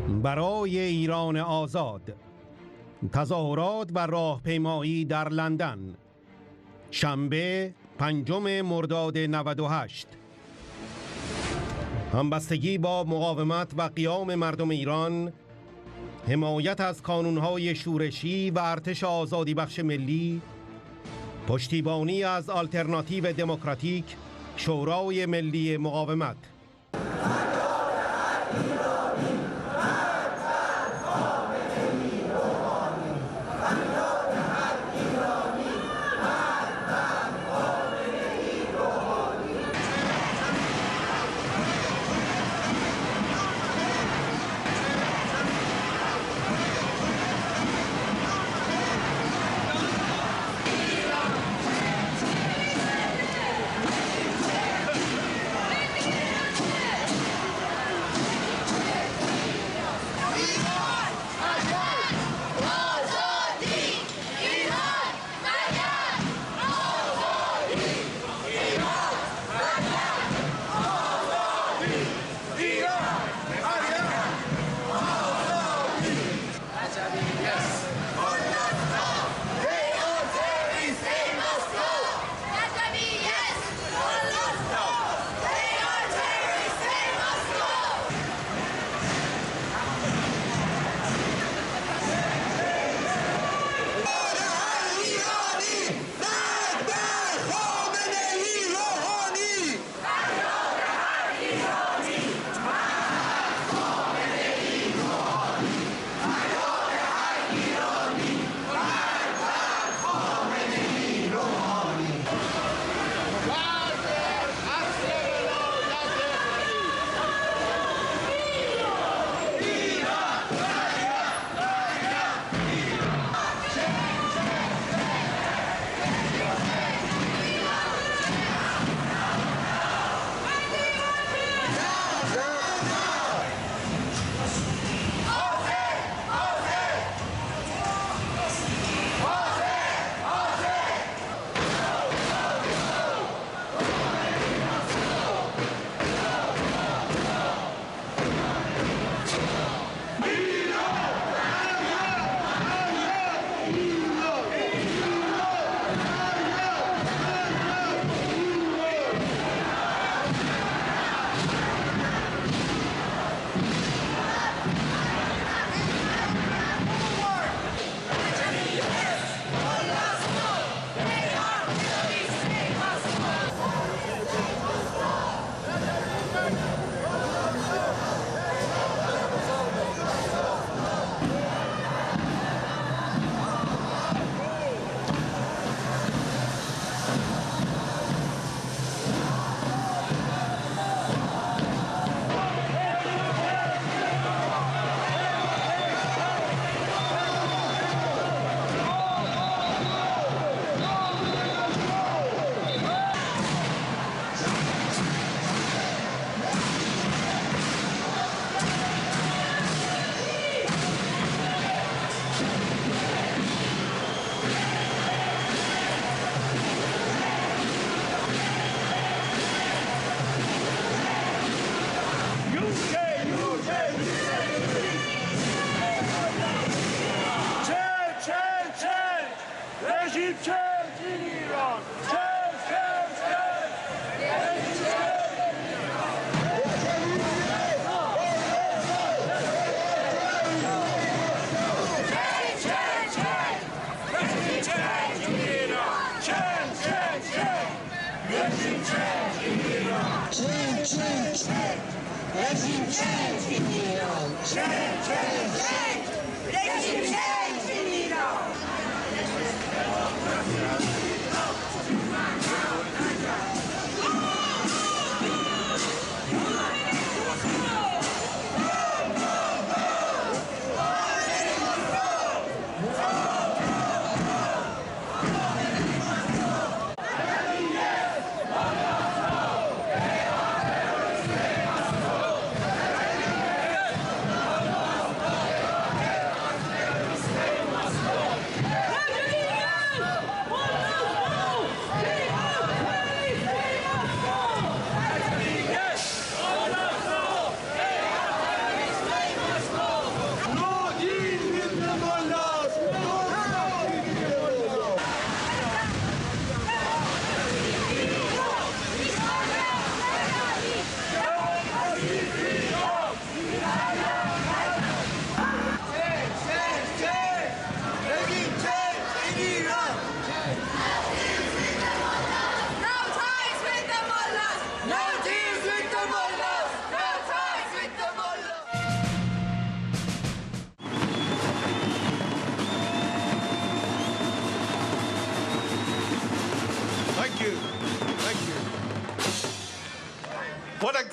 برای ایران آزاد، تظاهرات و راهپیمایی در لندن، شنبه 5 مرداد 98. همبستگی با مقاومت و قیام مردم ایران، حمایت از کانونهای شورشی و ارتش آزادی بخش ملی، پشتیبانی از آلترناتیو دموکراتیک، شورای ملی مقاومت.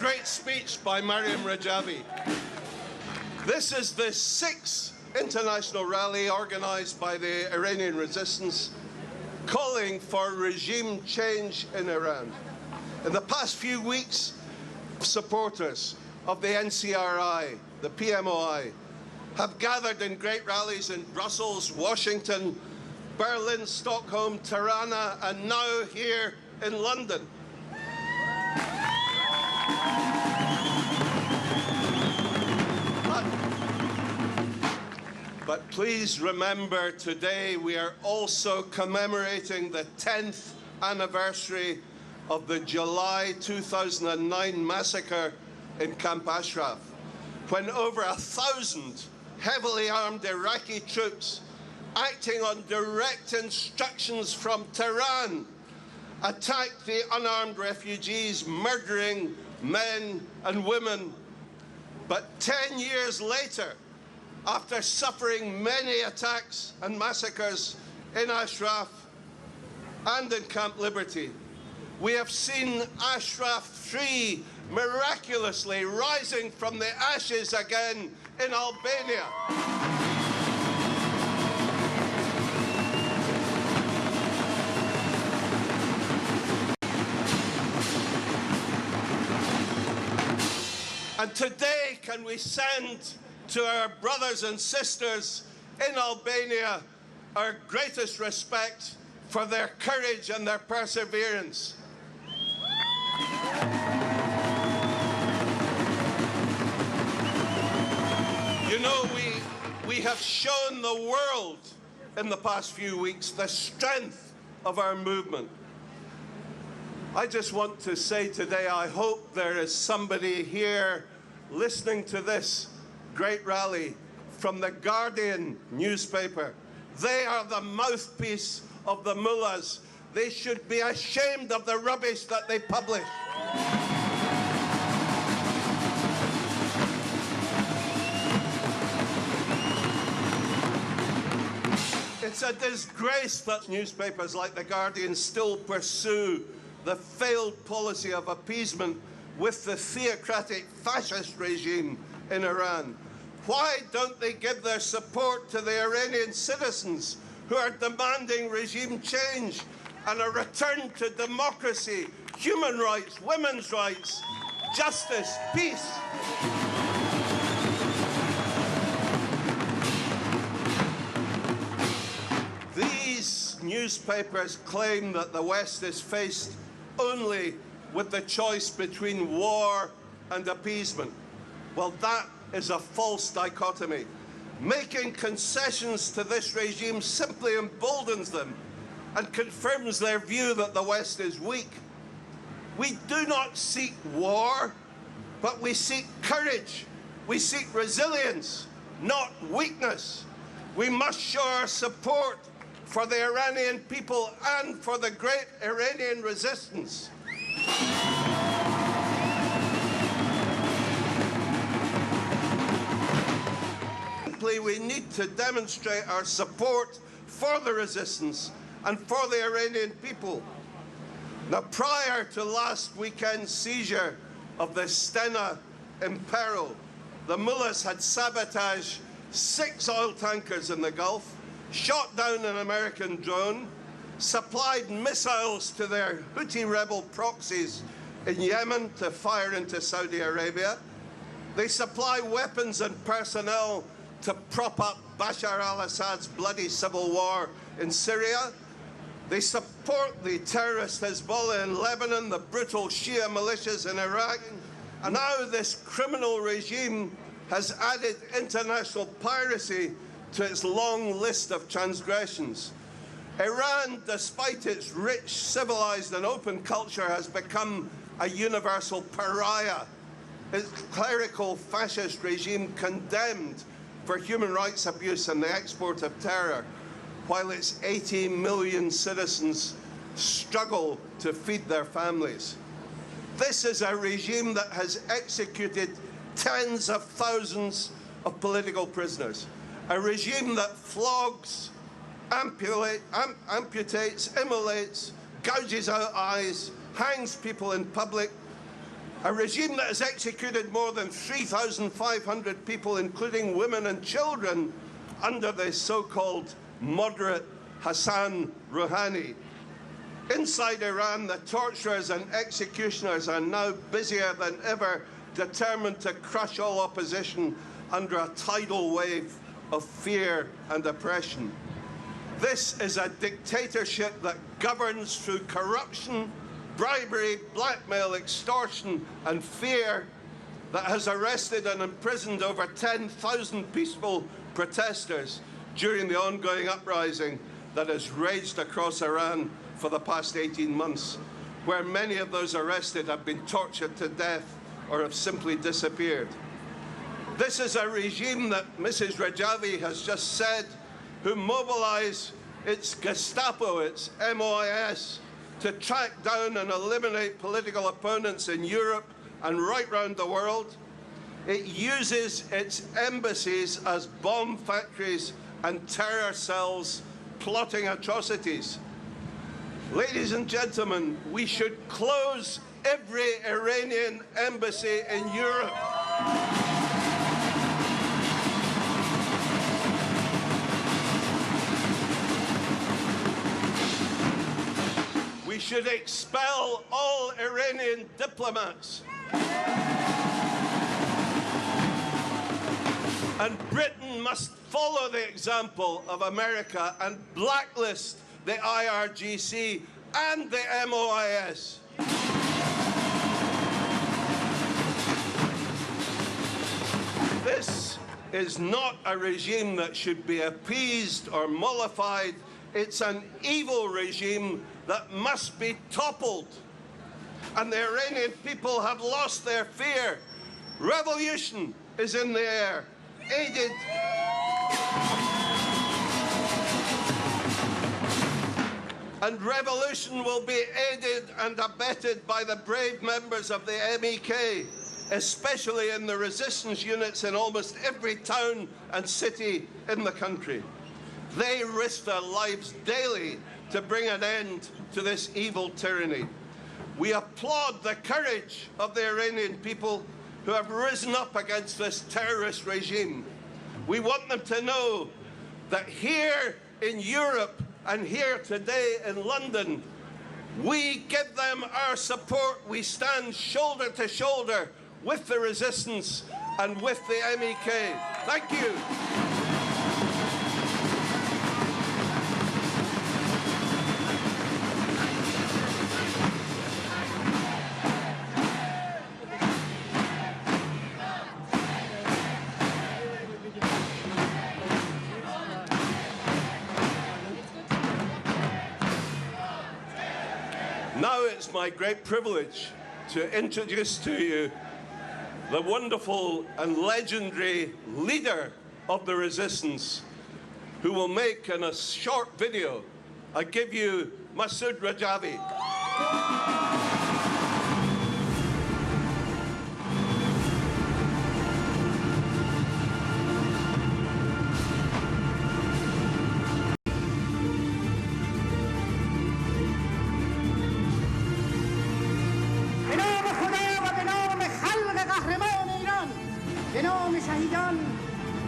great speech by Mariam Rajavi. This is the 6th international rally organized by the Iranian resistance calling for regime change in Iran. In the past few weeks, supporters of the NCRI, the PMOI, have gathered in great rallies in Brussels, Washington, Berlin, Stockholm, Tirana, and now here in London. But please remember, today we are also commemorating the 10th anniversary of the July 2009 massacre in Camp Ashraf, when over 1,000 heavily armed Iraqi troops, acting on direct instructions from Tehran, attacked the unarmed refugees, murdering men and women. But 10 years later, after suffering many attacks and massacres in Ashraf and in Camp Liberty, we have seen Ashraf 3 miraculously rising from the ashes again in Albania. And today, can we send to our brothers and sisters in Albania our greatest respect for their courage and their perseverance. You know, we have shown the world in the past few weeks the strength of our movement. I just want to say today, I hope there is somebody here listening to this great rally from the Guardian newspaper. They are the mouthpiece of the mullahs. They should be ashamed of the rubbish that they publish. It's a disgrace that newspapers like the Guardian still pursue the failed policy of appeasement with the theocratic fascist regime in Iran. Why don't they give their support to the Iranian citizens who are demanding regime change and a return to democracy, human rights, women's rights, justice, peace? These newspapers claim that the West is faced only with the choice between war and appeasement. Well, that is a false dichotomy. Making concessions to this regime simply emboldens them and confirms their view that the West is weak. We do not seek war, but we seek courage. We seek resilience, not weakness. We must show our support for the Iranian people and for the great Iranian resistance. We need to demonstrate our support for the resistance and for the Iranian people. Now, prior to last weekend's seizure of the Stena Imperil, the mullahs had sabotaged 6 oil tankers in the Gulf, shot down an American drone, supplied missiles to their Houthi rebel proxies in Yemen to fire into Saudi Arabia. They supply weapons and personnel to prop up Bashar al-Assad's bloody civil war in Syria. They support the terrorist Hezbollah in Lebanon, the brutal Shia militias in Iraq. And now this criminal regime has added international piracy to its long list of transgressions. Iran, despite its rich, civilized and open culture, has become a universal pariah. Its clerical fascist regime condemned for human rights abuse and the export of terror, while its 80 million citizens struggle to feed their families. This is a regime that has executed tens of thousands of political prisoners, a regime that flogs, amputates, immolates, gouges out eyes, hangs people in public, A regime that has executed more than 3,500 people, including women and children, under the so-called moderate Hassan Rouhani. Inside Iran, the torturers and executioners are now busier than ever, determined to crush all opposition under a tidal wave of fear and oppression. This is a dictatorship that governs through corruption, bribery, blackmail, extortion, and fear, that has arrested and imprisoned over 10,000 peaceful protesters during the ongoing uprising that has raged across Iran for the past 18 months, where many of those arrested have been tortured to death or have simply disappeared. This is a regime that Mrs. Rajavi has just said, who mobilize its Gestapo, its MOIS, to track down and eliminate political opponents in Europe and right round the world. It uses its embassies as bomb factories and terror cells plotting atrocities. Ladies and gentlemen, we should close every Iranian embassy in Europe. We should expel all Iranian diplomats. And Britain must follow the example of America and blacklist the IRGC and the MOIS. This is not a regime that should be appeased or mollified. It's an evil regime that must be toppled. And the Iranian people have lost their fear. Revolution is in the air, aided and revolution will be aided and abetted by the brave members of the MEK, especially in the resistance units in almost every town and city in the country. They risk their lives daily to bring an end to this evil tyranny. We applaud the courage of the Iranian people who have risen up against this terrorist regime. We want them to know that here in Europe and here today in London, we give them our support. We stand shoulder to shoulder with the resistance and with the MEK. Thank you. Now it's my great privilege to introduce to you the wonderful and legendary leader of the resistance, who will make in a short video. I give you Masoud Rajavi.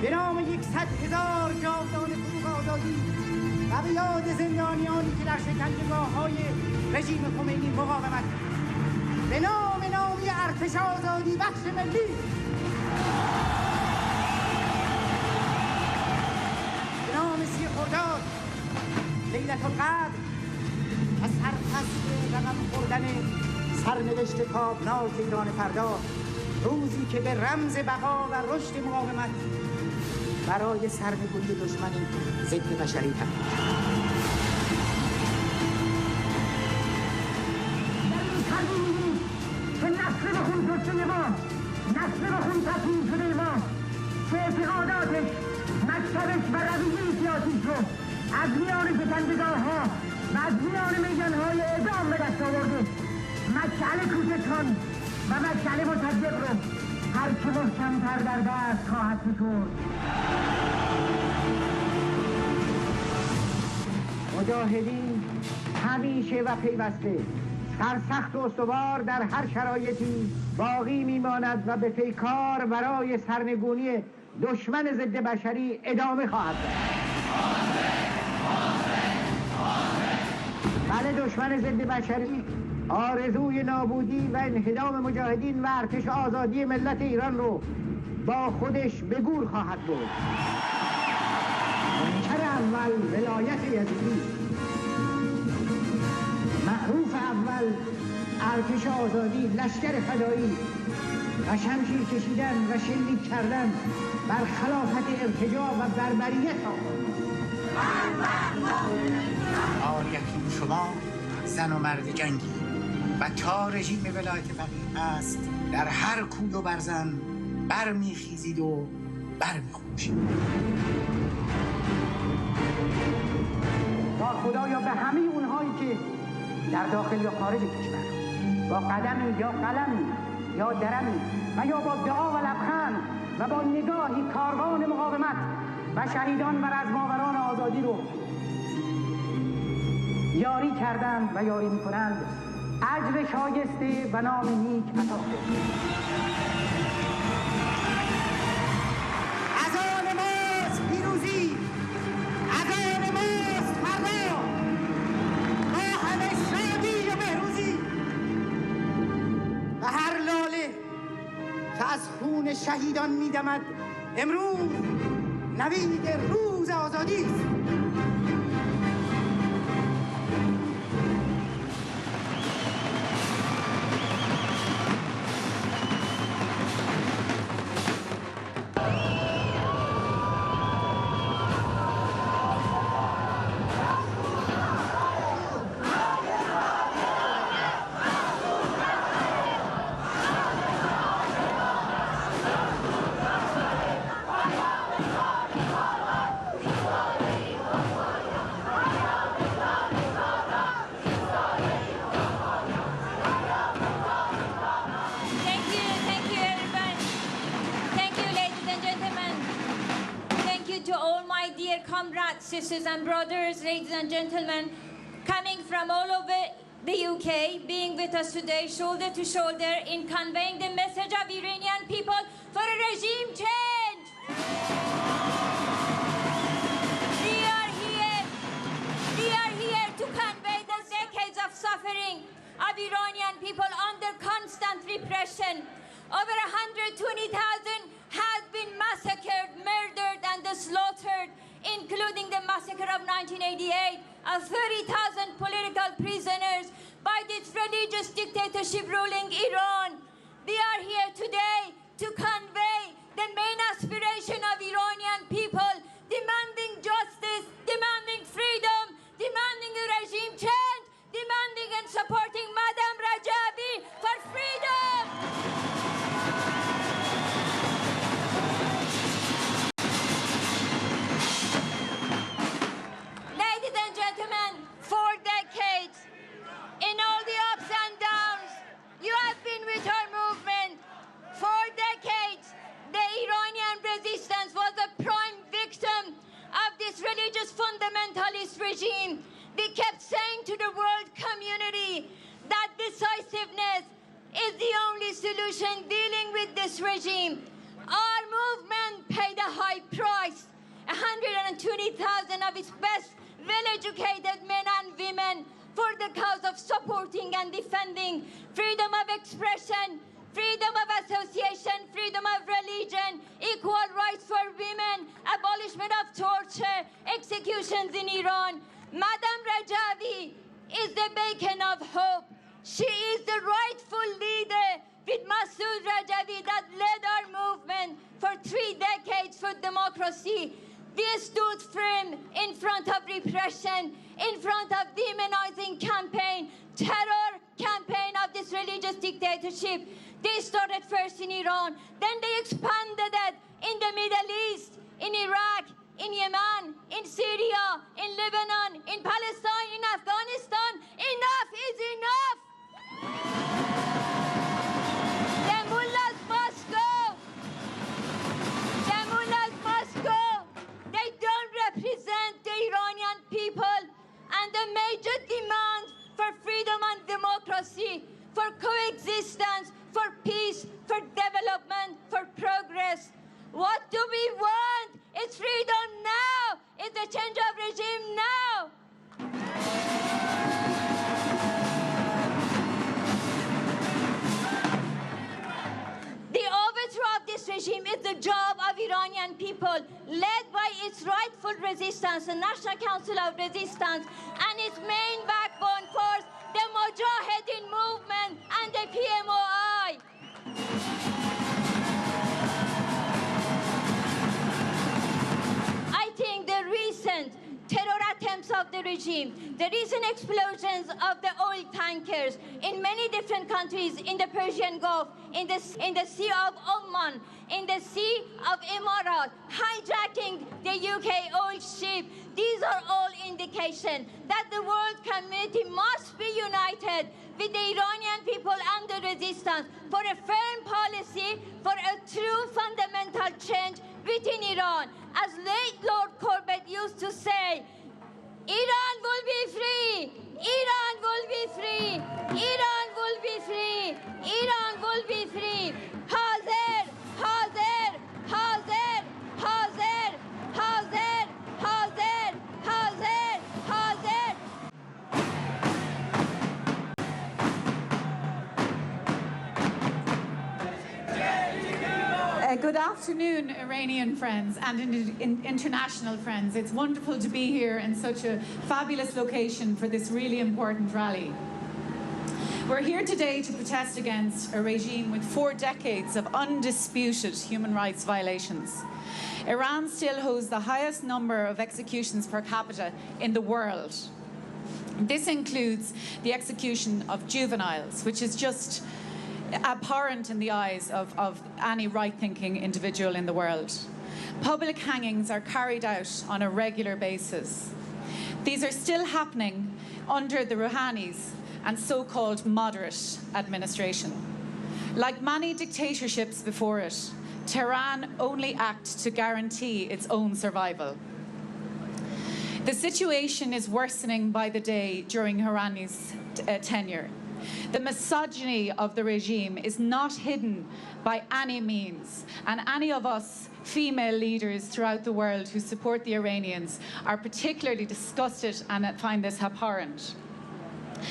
به نام 100,000 جاودان حقوق آزادی و به یاد زندانیانی که در شکنجهگاه‌های رژیم خمینی مقاومت، به نام نامی ارتش آزادی بخش ملی، به نام 30 خرداد لیلة القدر و سرفصل رقم خوردن سرنوشت تابناک ایران فردا، روزی که به رمز بقا و رشد مقاومت برای سرنگونی دشمن ضد بشری تبدیل که نسل به خون کشته ما، نسل به خون تسلیم شده ما، که اعتقاداتش، مکتبش و رویه سیاسیش رو از میان شکنجهگاه‌ها و از میان میدان‌های اعدام به دست آورده. مشعل کوچکان و مشعل مصدق رو هر که محکم‌تر در دست خواهد فشرد. مجاهدین همیشه و پیوسته سرسخت و استوار در هر شرایطی باقی میماند و به پیکار برای سرنگونی دشمن ضد بشری ادامه خواهد داد. بله، دشمن ضد بشری آرزوی نابودی و انهدام مجاهدین و ارتش آزادی ملت ایران رو با خودش به گور خواهد برد. منکر اول ولایت یزیدی، معروف اول ارتش آزادی، لشکر فدایی و شمشیر کشیدن و شلیک کردن بر خلافت ارتجاع و بربریت آن یکی شما زن و مرد جنگی و تا رژیم ولایت فقیه است در هر کوی و برزن برمیخیزید و برمیخوشید. با خدایا به همه اونهایی که در داخل یا خارج کشور با قدمی یا قلمی یا درمی و یا با دعا و لبخند و با نگاهی کاروان مقاومت و شهیدان و رزماوران آزادی رو یاری کردند و یاری می‌کنند، اجر شایسته و نام نیک عطا کنند. از آن ماست پیروزی، از آن ماست فردا، ما همه شادی و بهروزی و هر لاله که از خون شهیدان می‌دمد امروز نوید روز آزادی است. Sisters and brothers, ladies and gentlemen, coming from all over the UK, being with us today, shoulder to shoulder, in conveying the message of Iranian people for a regime change. We are here to convey the decades of suffering of Iranian people under constant repression. Over 120,000 have been massacred, murdered, and slaughtered, including the massacre of 1988 of 30,000 political prisoners by this religious dictatorship ruling Iran. We are here today to convey the main aspiration of Iranian people, demanding justice, demanding freedom, demanding a regime change, demanding and supporting Madam Rajavi for freedom. Ladies and gentlemen, for decades, in all the ups and downs, you have been with our movement. For decades, the Iranian resistance was a prime victim of this religious fundamentalist regime. We kept saying to the world community that decisiveness is the only solution dealing with this regime. Our movement paid a high price. 120,000 of its best well-educated men and women for the cause of supporting and defending freedom of expression, freedom of association, freedom of religion, equal rights for women, abolishment of torture, executions in Iran. Madam Rajavi is the beacon of hope. She is the rightful leader with Masoud Rajavi that led our movement for 3 decades for democracy. We stood firm in front of repression, in front of demonizing campaign, terror campaign of this religious dictatorship. They started first in Iran, then they expanded it in the Middle East, in Iraq, in Yemen, in Syria, in Lebanon, in Palestine, in Afghanistan. Enough is enough! The mullahs must go! The mullahs must go! They don't represent the Iranian people, and the major demand for freedom and democracy people, led by its rightful resistance, the National Council of Resistance, and its main backbone force, the Mujahideen movement and the PMOI. I think the recent terror attempts of the regime, the recent explosions of the oil tankers in many different countries in the Persian Gulf, in the Sea of Oman, in the Sea of Emirat, hijacking the UK oil ship. These are all indications that the world community must be united with the Iranian people and the resistance for a firm policy, for a true fundamental change within Iran. As late Lord Corbett used to say, Iran will be free, Iran will be free, Iran will be free, Iran will be free. Hazir, hazir, hazir, hazir, hazir, hazir, hazir, hazir. Good afternoon, Iranian friends and international friends. It's wonderful to be here in such a fabulous location for this really important rally. We're here today to protest against a regime with 4 decades of undisputed human rights violations. Iran still holds the highest number of executions per capita in the world. This includes the execution of juveniles, which is just abhorrent in the eyes of any right-thinking individual in the world. Public hangings are carried out on a regular basis. These are still happening under the Rouhanis and so-called moderate administration. Like many dictatorships before it, Tehran only acts to guarantee its own survival. The situation is worsening by the day during Rouhani's tenure. The misogyny of the regime is not hidden by any means, and any of us female leaders throughout the world who support the Iranians are particularly disgusted and find this abhorrent.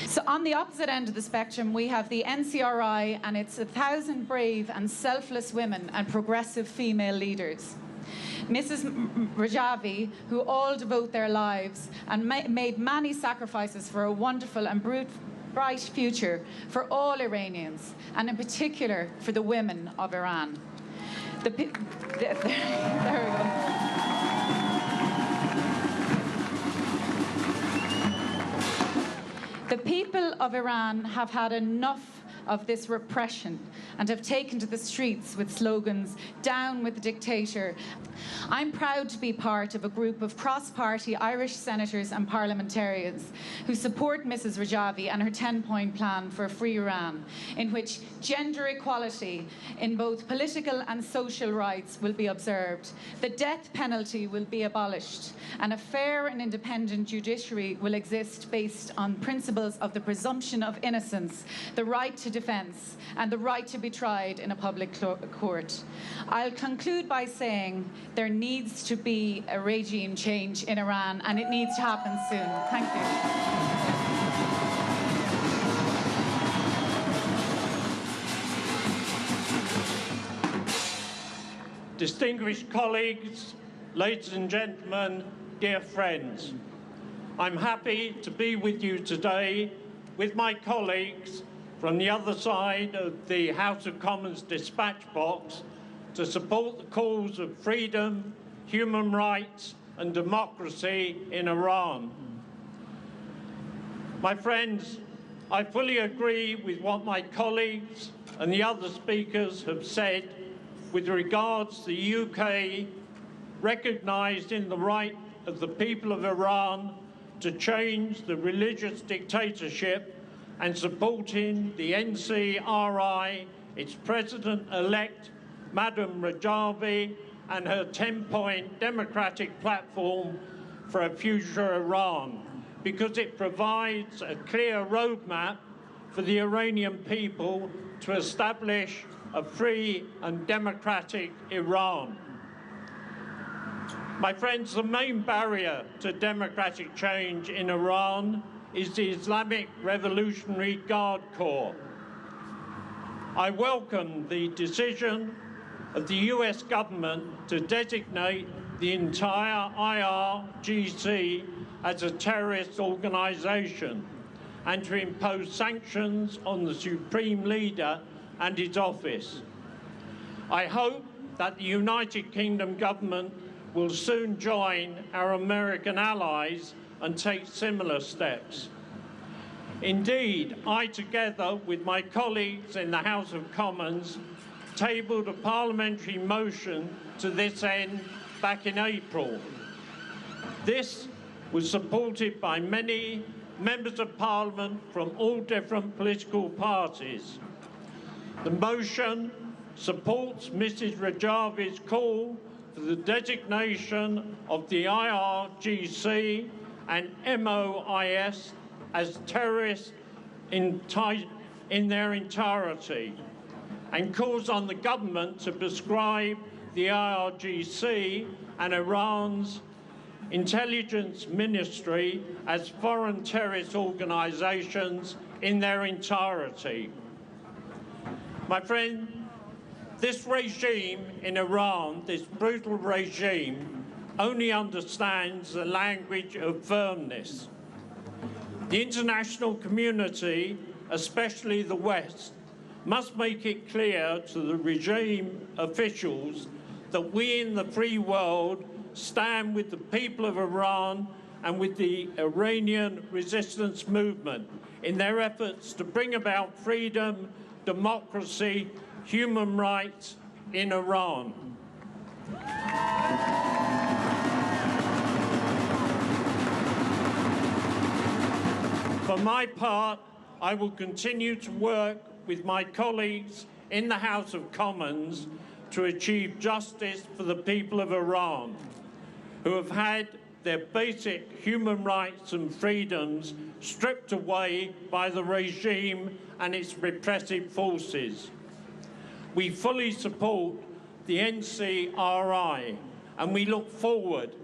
So on the opposite end of the spectrum, we have the NCRI and its 1,000 brave and selfless women and progressive female leaders. Mrs. Rajavi, who all devote their lives and made many sacrifices for a wonderful and bright future for all Iranians, and in particular for the women of Iran. There we go. The people of Iran have had enough of this repression and have taken to the streets with slogans, "Down with the dictator." I'm proud to be part of a group of cross-party Irish senators and parliamentarians who support Mrs. Rajavi and her 10-point plan for a free Iran, in which gender equality in both political and social rights will be observed, the death penalty will be abolished, and a fair and independent judiciary will exist based on principles of the presumption of innocence, the right to defence, and the right to be tried in a public court. I'll conclude by saying there needs to be a regime change in Iran, and it needs to happen soon. Thank you. Distinguished colleagues, ladies and gentlemen, dear friends, I'm happy to be with you today with my colleagues from the other side of the House of Commons dispatch box to support the cause of freedom, human rights and democracy in Iran. My friends, I fully agree with what my colleagues and the other speakers have said with regards to the UK recognising the right of the people of Iran to change the religious dictatorship and supporting the NCRI, its President-elect, Madam Rajavi, and her 10-point democratic platform for a future Iran, because it provides a clear roadmap for the Iranian people to establish a free and democratic Iran. My friends, the main barrier to democratic change in Iran is the Islamic Revolutionary Guard Corps. I welcome the decision of the US government to designate the entire IRGC as a terrorist organisation and to impose sanctions on the Supreme Leader and his office. I hope that the United Kingdom government will soon join our American allies and take similar steps. Indeed, I, together with my colleagues in the House of Commons, tabled a parliamentary motion to this end back in April. This was supported by many members of Parliament from all different political parties. The motion supports Mrs. Rajavi's call for the designation of the IRGC and MOIS as terrorists in their entirety, and calls on the government to prescribe the IRGC and Iran's intelligence ministry as foreign terrorist organisations in their entirety. My friend, this regime in Iran, this brutal regime, only understands the language of firmness. The international community, especially the West, must make it clear to the regime officials that we in the free world stand with the people of Iran and with the Iranian resistance movement in their efforts to bring about freedom, democracy, human rights in Iran. For my part, I will continue to work with my colleagues in the House of Commons to achieve justice for the people of Iran, who have had their basic human rights and freedoms stripped away by the regime and its repressive forces. We fully support the NCRI, and we look forward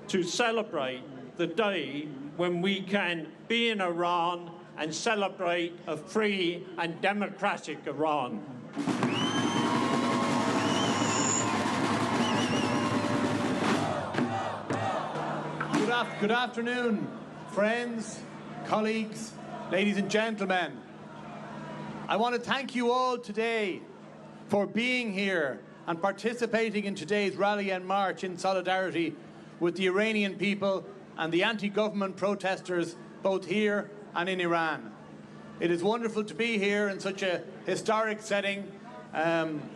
to celebrate the day when we can be in Iran and celebrate a free and democratic Iran. Good afternoon, friends, colleagues, ladies and gentlemen. I want to thank you all today for being here and participating in today's rally and march in solidarity with the Iranian people and the anti-government protesters both here and in Iran. It is wonderful to be here in such a historic setting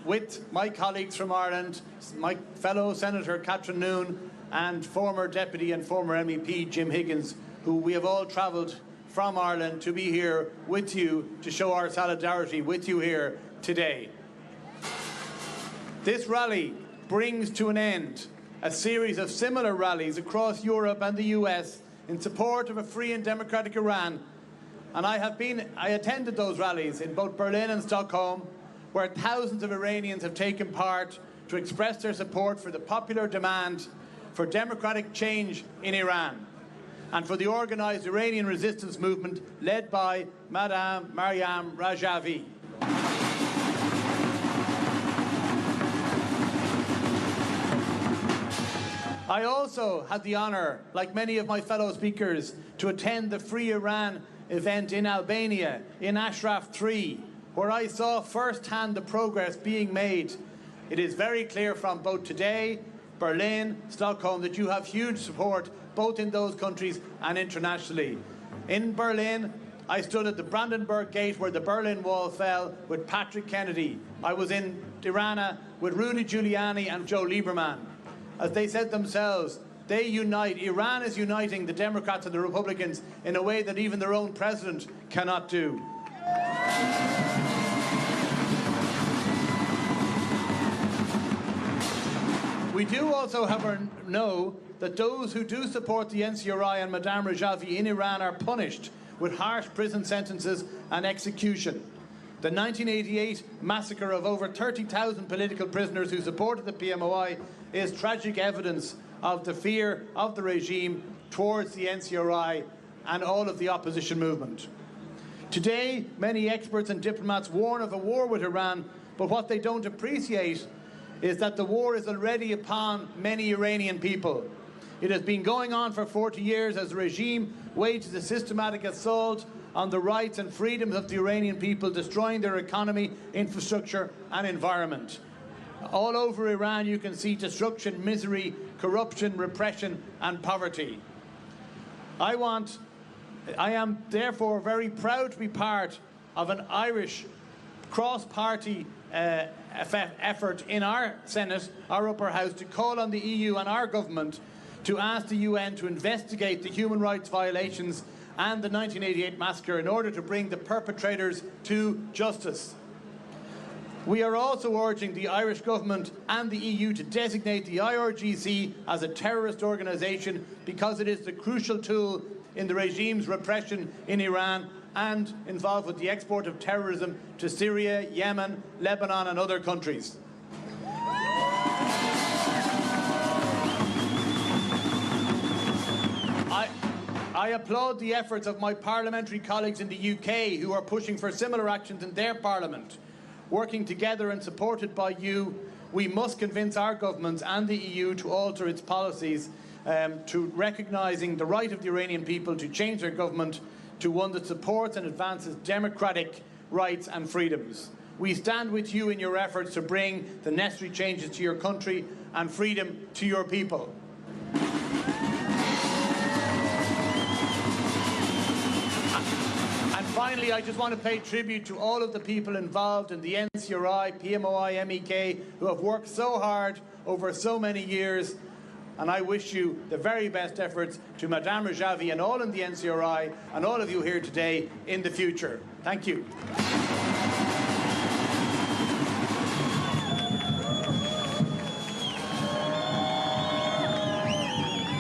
with my colleagues from Ireland, my fellow Senator Catherine Noone and former Deputy and former MEP Jim Higgins, who we have all travelled from Ireland to be here with you to show our solidarity with you here today. This rally brings to an end a series of similar rallies across Europe and the US in support of a free and democratic Iran. And I attended those rallies in both Berlin and Stockholm, where thousands of Iranians have taken part to express their support for the popular demand for democratic change in Iran and for the organised Iranian resistance movement led by Madame Maryam Rajavi. I also had the honour, like many of my fellow speakers, to attend the Free Iran event in Albania, in Ashraf 3, where I saw firsthand the progress being made. It is very clear from both today, Berlin, Stockholm, that you have huge support both in those countries and internationally. In Berlin, I stood at the Brandenburg Gate where the Berlin Wall fell with Patrick Kennedy. I was in Tirana with Rudy Giuliani and Joe Lieberman. As they said themselves, they unite. Iran is uniting the Democrats and the Republicans in a way that even their own president cannot do. We do also, however, know that those who do support the NCRI and Madame Rajavi in Iran are punished with harsh prison sentences and execution. The 1988 massacre of over 30,000 political prisoners who supported the PMOI is tragic evidence of the fear of the regime towards the NCRI and all of the opposition movement. Today, many experts and diplomats warn of a war with Iran, but what they don't appreciate is that the war is already upon many Iranian people. It has been going on for 40 years as the regime wages a systematic assault on the rights and freedoms of the Iranian people, destroying their economy, infrastructure and environment. All over Iran you can see destruction, misery, corruption, repression and poverty. I am therefore very proud to be part of an Irish cross-party effort in our Senate, our upper house, to call on the EU and our government to ask the UN to investigate the human rights violations and the 1988 massacre in order to bring the perpetrators to justice. We are also urging the Irish government and the EU to designate the IRGC as a terrorist organisation because it is the crucial tool in the regime's repression in Iran and involved with the export of terrorism to Syria, Yemen, Lebanon and other countries. I applaud the efforts of my parliamentary colleagues in the UK who are pushing for similar actions in their parliament. Working together and supported by you, we must convince our governments and the EU to alter its policies to recognising the right of the Iranian people to change their government to one that supports and advances democratic rights and freedoms. We stand with you in your efforts to bring the necessary changes to your country and freedom to your people. Finally, I just want to pay tribute to all of the people involved in the NCRI, PMOI, MEK, who have worked so hard over so many years. And I wish you the very best efforts to Madame Rajavi and all in the NCRI and all of you here today in the future. Thank you.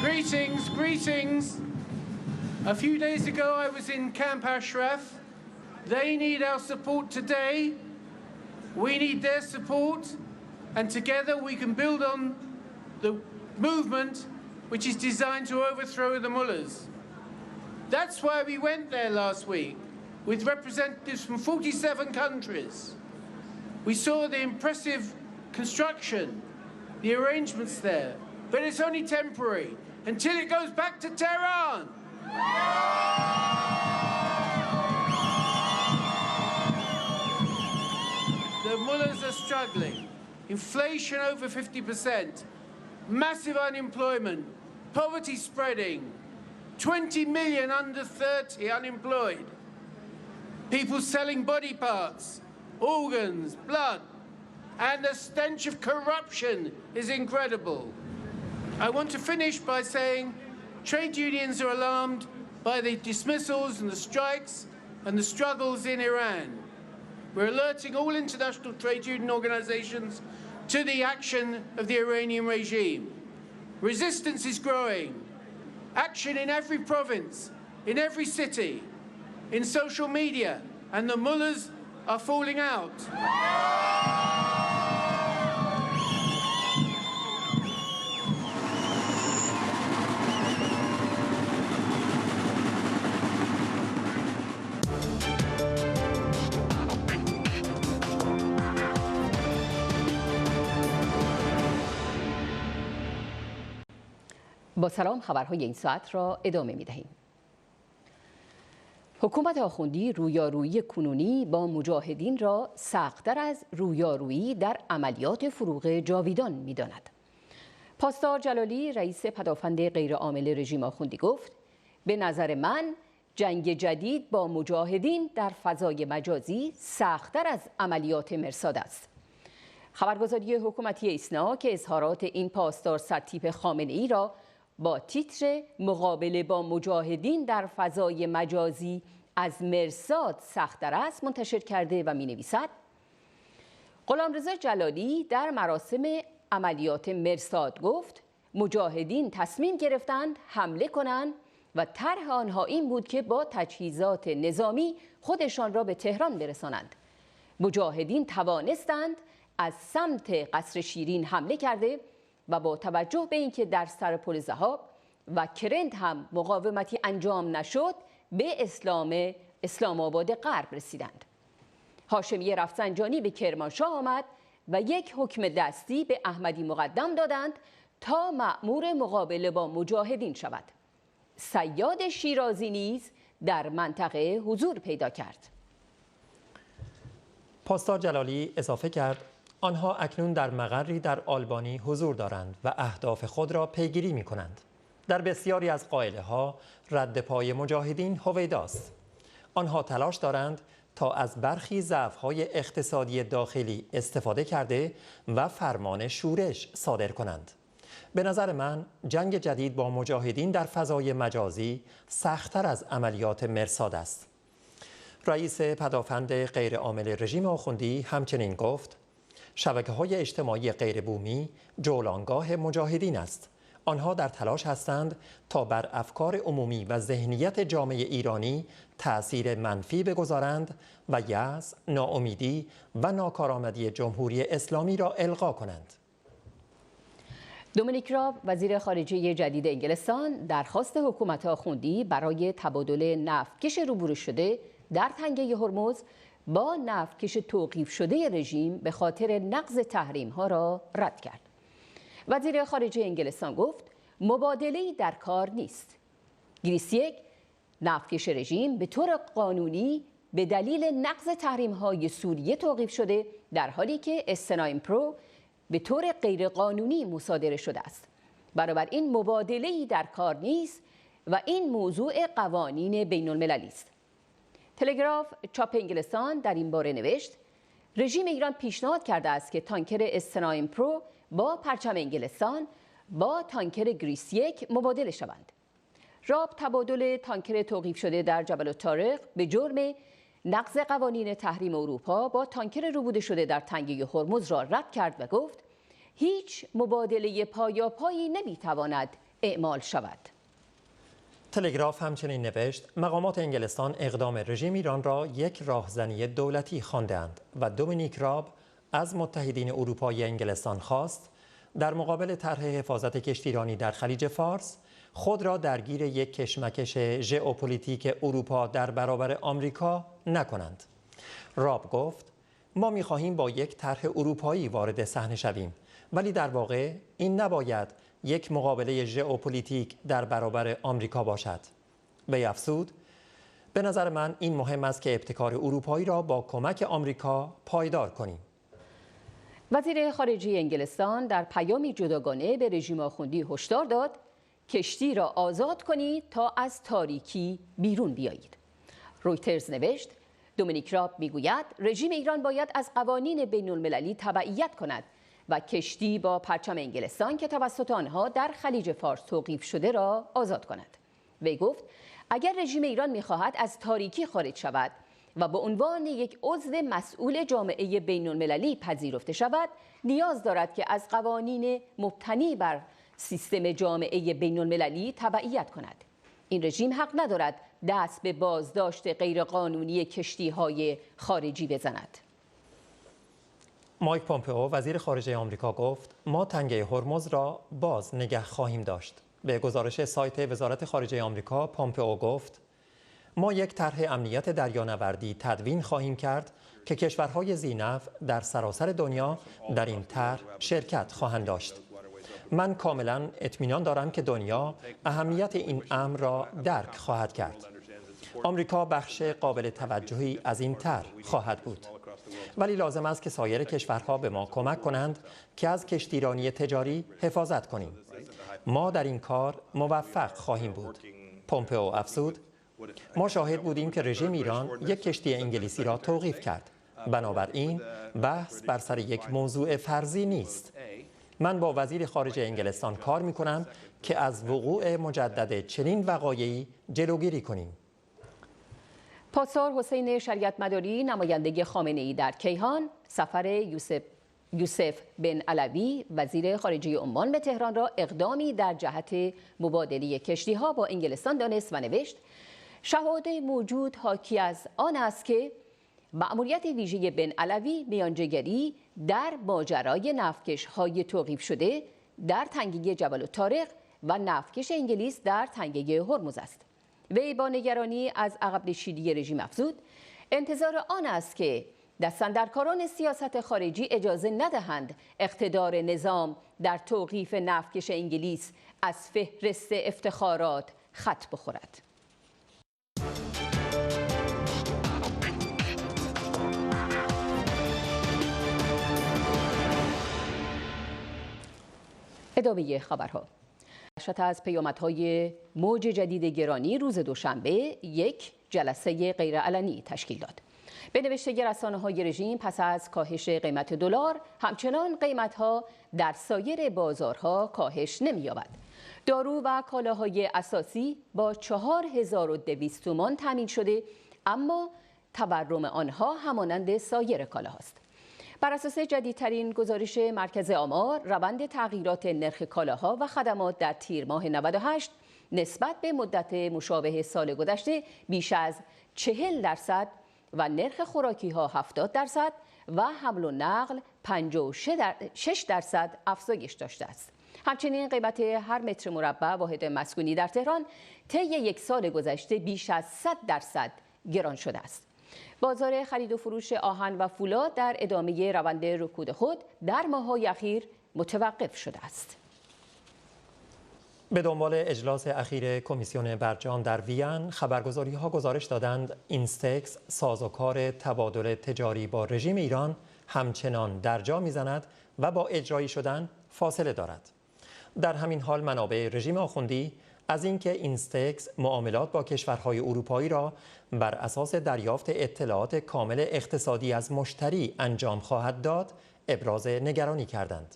Greetings, greetings. A few days ago, I was in Camp Ashraf. They need our support today. We need their support. And together we can build on the movement which is designed to overthrow the mullahs. That's why we went there last week with representatives from 47 countries. We saw the impressive construction, the arrangements there. But it's only temporary until it goes back to Tehran. The mullahs are struggling. Inflation over 50%, massive unemployment, poverty spreading, 20 million under 30 unemployed, people selling body parts, organs, blood, and the stench of corruption is incredible. I want to finish by saying trade unions are alarmed by the dismissals and the strikes and the struggles in Iran. We're alerting all international trade union organizations to the action of the Iranian regime. Resistance is growing. Action in every province, in every city, in social media, and the mullahs are falling out. با سلام، خبرهای این ساعت را ادامه می‌دهیم. حکومت آخوندی رویارویی کنونی با مجاهدین را سخت‌تر از رویارویی در عملیات فروغ جاویدان می‌داند. پاسدار جلالی رئیس پدافند غیرعامل رژیم آخوندی گفت: به نظر من جنگ جدید با مجاهدین در فضای مجازی سخت‌تر از عملیات مرصاد است. خبرگزاری حکومتی ایسنا که اظهارات این پاسدار سرتیپ خامنه‌ای را با تیتر مقابله با مجاهدین در فضای مجازی از مرصاد سخت‌تر است منتشر کرده و می‌نویسد: غلامرضا جلالی در مراسم عملیات مرصاد گفت مجاهدین تصمیم گرفتند حمله کنند و طرح آنها این بود که با تجهیزات نظامی خودشان را به تهران برسانند. مجاهدین توانستند از سمت قصر شیرین حمله کرده و با توجه به اینکه در سر پل ذهاب و کرند هم مقاومتی انجام نشد به اسلام آباد غرب رسیدند. هاشمی رفسنجانی به کرمانشاه آمد و یک حکم دستی به احمدی مقدم دادند تا مأمور مقابله با مجاهدین شود. صیاد شیرازی نیز در منطقه حضور پیدا کرد. پاسدار جلالی اضافه کرد آنها اکنون در مقری در آلبانی حضور دارند و اهداف خود را پیگیری می کنند. در بسیاری از قائله ها رد پای مجاهدین هویداست. آنها تلاش دارند تا از برخی ضعف‌های اقتصادی داخلی استفاده کرده و فرمان شورش صادر کنند. به نظر من جنگ جدید با مجاهدین در فضای مجازی سخت‌تر از عملیات مرصاد است. رئیس پدافند غیرعامل رژیم آخوندی همچنین گفت شبکه‌های اجتماعی غیربومی جولانگاه مجاهدین است. آنها در تلاش هستند تا بر افکار عمومی و ذهنیت جامعه ایرانی تأثیر منفی بگذارند و یأس، ناامیدی و ناکارآمدی جمهوری اسلامی را القا کنند. دومینیک راب وزیر خارجه جدید انگلستان درخواست حکومت آخوندی برای تبادل نفتکش روبرو شده در تنگه هرمز با نفتکش توقیف شده رژیم به خاطر نقض تحریم‌ها را رد کرد. وزیر خارجه انگلستان گفت مبادله‌ای در کار نیست. گریسیک نفتکش رژیم به طور قانونی به دلیل نقض تحریم‌های سوریه توقیف شده در حالی که استنایم پرو به طور غیرقانونی مصادره شده است. بنابراین مبادله‌ای در کار نیست و این موضوع قوانین بین‌المللی است. تلگراف چاپ انگلستان در این باره نوشت رژیم ایران پیشنهاد کرده است که تانکر استنایم پرو با پرچم انگلستان با تانکر گریسیک مبادله شوند. راب تبادل تانکر توقیف شده در جبل الطارق به جرم نقض قوانین تحریم اروپا با تانکر روبوده شده در تنگه هرمز را رد کرد و گفت هیچ مبادله پایاپایی نمیتواند اعمال شود. تلگراف همچنین نوشت مقامات انگلستان اقدام رژیم ایران را یک راهزنی دولتی خواندند و دومینیک راب از متحدین اروپایی انگلستان خواست در مقابل طرح حفاظت کشتیرانی در خلیج فارس خود را درگیر یک کشمکش ژئوپلیتیک اروپا در برابر آمریکا نکنند. راب گفت ما می‌خواهیم با یک طرح اروپایی وارد صحنه شویم ولی در واقع این نباید یک مقابله ژئوپلیتیک در برابر آمریکا باشد. وی افزود به نظر من این مهم است که ابتکار اروپایی را با کمک آمریکا پایدار کنیم. وزیر خارجه انگلستان در پیامی جداگانه به رژیم آخوندی هشدار داد کشتی را آزاد کنید تا از تاریکی بیرون بیایید. رویترز نوشت دومینیک راب میگوید رژیم ایران باید از قوانین بین‌المللی تبعیت کند و کشتی با پرچم انگلستان که توسط آنها در خلیج فارس توقیف شده را آزاد کند. وی گفت اگر رژیم ایران میخواهد از تاریکی خارج شود و به عنوان یک عضو مسئول جامعه بین‌المللی پذیرفته شود نیاز دارد که از قوانین مبتنی بر سیستم جامعه بین‌المللی تبعیت کند. این رژیم حق ندارد دست به بازداشت غیرقانونی کشتی‌های خارجی بزند. مایک پومپئو وزیر خارجه آمریکا گفت ما تنگه هرمز را باز نگه خواهیم داشت. به گزارش سایت وزارت خارجه آمریکا پومپئو گفت ما یک طرح امنیت دریانوردی تدوین خواهیم کرد که کشورهای ذی‌نفع در سراسر دنیا در این طرح شرکت خواهند داشت. من کاملا اطمینان دارم که دنیا اهمیت این امر را درک خواهد کرد. آمریکا بخش قابل توجهی از این طرح خواهد بود. ولی لازم است که سایر کشورها به ما کمک کنند که از کشتیرانی تجاری حفاظت کنیم. ما در این کار موفق خواهیم بود. پومپئو افزود ما شاهد بودیم که رژیم ایران یک کشتی انگلیسی را توقیف کرد. بنابراین بحث بر سر یک موضوع فرضی نیست. من با وزیر خارجه انگلستان کار می‌کنم که از وقوع مجدد چنین وقایعی جلوگیری کنیم. پاسدار حسین شریعت مداری نماینده خامنه‌ای در کیهان سفر یوسف بن علوی وزیر خارجه عمان به تهران را اقدامی در جهت مبادله کشتی‌ها با انگلستان دانست و نوشت شواهد موجود حاکی از آن است که مأموریت ویژه بن علوی میانجیگری در ماجرای نفتکش‌های توقیف شده در تنگه جبل الطارق و نفتکش انگلیس در تنگه هرمز است. وی با نگرانی از عقب نشینی رژیم افزود انتظار آن است که دستاندرکاران سیاست خارجی اجازه ندهند اقتدار نظام در توقیف نفتکش انگلیس از فهرست افتخارات خط بخورد. ادامه خبرها. نشأت از پیامدهای موج جدید گرانی روز دوشنبه یک جلسه غیرعلنی تشکیل داد. به نوشته رسانه‌های رژیم پس از کاهش قیمت دلار همچنان قیمت‌ها در سایر بازارها کاهش نمی‌یابد. دارو و کالاهای اساسی با 4200 تومان تامین شده، اما تورم آنها همانند سایر کالاهاست. بر اساس جدیدترین گزارش مرکز آمار، روند تغییرات نرخ کالاها و خدمات در تیر ماه 98 نسبت به مدت مشابه سال گذشته بیش از 40% و نرخ خوراکی‌ها 70% و حمل و نقل 56% افزایش داشته است. همچنین قیمت هر متر مربع واحد مسکونی در تهران طی یک سال گذشته بیش از 100% گران شده است. بازار خرید و فروش آهن و فولاد در ادامه روند رکود خود در ماه‌های اخیر متوقف شده است. به دنبال اجلاس اخیر کمیسیون برجام در وین، خبرگزاری‌ها گزارش دادند اینستکس سازوکار تبادل تجاری با رژیم ایران همچنان در جا می‌زند و با اجرایی شدن فاصله دارد. در همین حال منابع رژیم آخوندی از اینکه اینستکس معاملات با کشورهای اروپایی را بر اساس دریافت اطلاعات کامل اقتصادی از مشتری انجام خواهد داد، ابراز نگرانی کردند.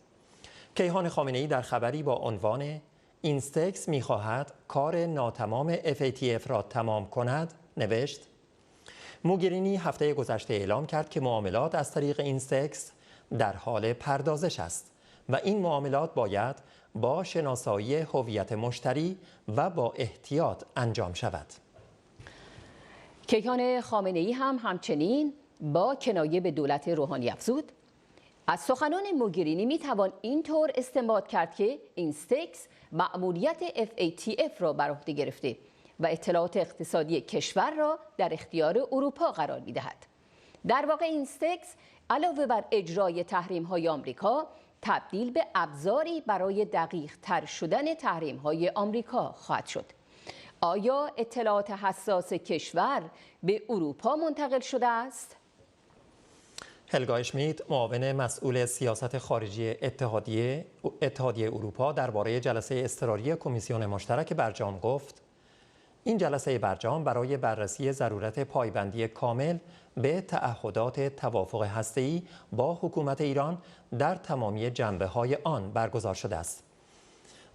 کیهان خامنه‌ای در خبری با عنوان اینستکس می‌خواهد کار ناتمام FATF را تمام کند نوشت: موگرینی هفته گذشته اعلام کرد که معاملات از طریق اینستکس در حال پردازش است و این معاملات باید با شناسایی هویت مشتری و با احتیاط انجام شود. کیهان خامنه‌ای هم همچنین با کنایه به دولت روحانی افزود: از سخنان موگرینی میتوان اینطور استنباط کرد که اینستکس مأموریت FATF را بر عهده گرفته و اطلاعات اقتصادی کشور را در اختیار اروپا قرار میدهد. در واقع اینستکس علاوه بر اجرای تحریم‌های آمریکا تبدیل به ابزاری برای دقیق تر شدن تحریم‌های آمریکا خواهد شد. آیا اطلاعات حساس کشور به اروپا منتقل شده است؟ هلگا اشمیت، معاون مسئول سیاست خارجی اتحادیه اروپا درباره جلسه اضطراری کمیسیون مشترک برجام گفت: این جلسه برجام برای بررسی ضرورت پایبندی کامل به تعهدات توافق هسته‌ای با حکومت ایران در تمامی جنبه‌های آن برگزار شده است.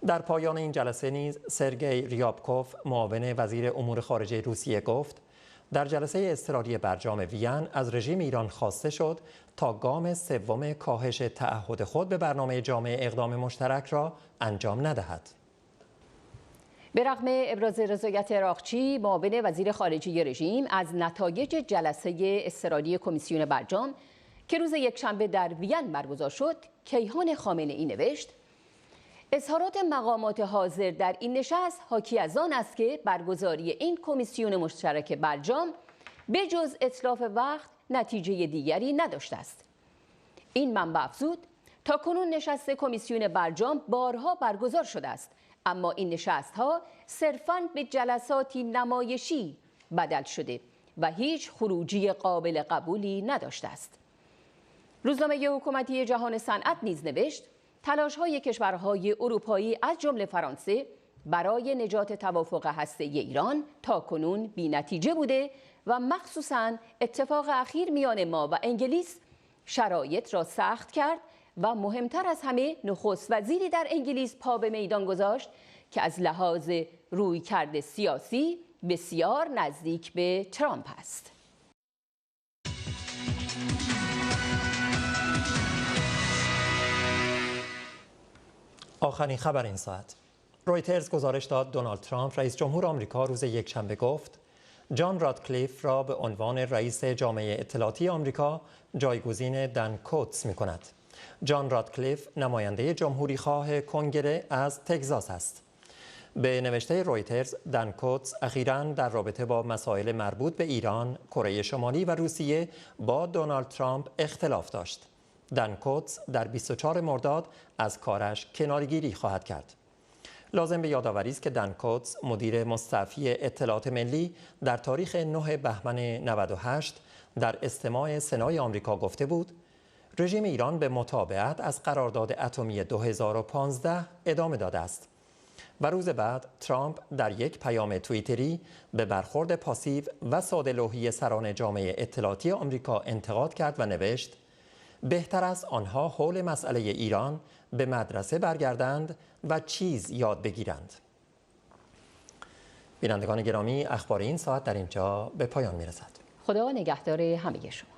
در پایان این جلسه نیز سرگئی ریابکوف، معاون وزیر امور خارجه روسیه گفت: در جلسه اضطراری برجام وین از رژیم ایران خواسته شد تا گام سوم کاهش تعهد خود به برنامه جامع اقدام مشترک را انجام ندهد. به رغم ابراز رضایت عراقچی، معاون وزیر خارجه رژیم، از نتایج جلسه اضطراری کمیسیون برجام که روز یکشنبه در وین برگزار شد، کیهان خامنه‌ای نوشت: اظهارات مقامات حاضر در این نشست حاکی از آن است که برگزاری این کمیسیون مشترک برجام به جز اتلاف وقت نتیجه دیگری نداشته است. این منبع افزود: تاکنون نشست کمیسیون برجام بارها برگزار شده است، اما این نشست‌ها صرفاً به جلساتی نمایشی بدل شده و هیچ خروجی قابل قبولی نداشته است. روزنامه حکومتی جهان صنعت نیز نوشت: تلاش‌های کشورهای اروپایی از جمله فرانسه برای نجات توافق هسته‌ای ایران تاکنون بی‌نتیجه بوده و مخصوصاً اتفاق اخیر میان ما و انگلیس شرایط را سخت کرد و مهمتر از همه نخست وزیری در انگلیس پا به میدان گذاشت که از لحاظ رویکرد سیاسی بسیار نزدیک به ترامپ است. آخرین خبر این ساعت. رویترز گزارش داد دونالد ترامپ رئیس جمهور آمریکا روز یکشنبه گفت جان رادکلیف را به عنوان رئیس جامعه اطلاعاتی آمریکا جایگزین دن کوتس می کند. جان رادکلیف نماینده جمهوری خواه کنگره از تگزاس است. به نوشته رویترز، دن کوتس اخیراً در رابطه با مسائل مربوط به ایران، کره شمالی و روسیه با دونالد ترامپ اختلاف داشت. دن کوتس در 24 مرداد از کارش کنارگیری خواهد کرد. لازم به یادآوری است که دن کوتس مدیر مستعفی اطلاعات ملی در تاریخ 9 بهمن 98 در استماع سنای آمریکا گفته بود رژیم ایران به متابعت از قرارداد اتمی 2015 ادامه داده است. و روز بعد ترامپ در یک پیام توییتری به برخورد پاسیو و ساده‌لوحی سران جامعه اطلاعاتی آمریکا انتقاد کرد و نوشت بهتر است آنها حول مسئله ایران به مدرسه برگردند و چیز یاد بگیرند. بینندگان گرامی، اخبار این ساعت در اینجا به پایان می‌رسد. خدا نگهدار همه شما.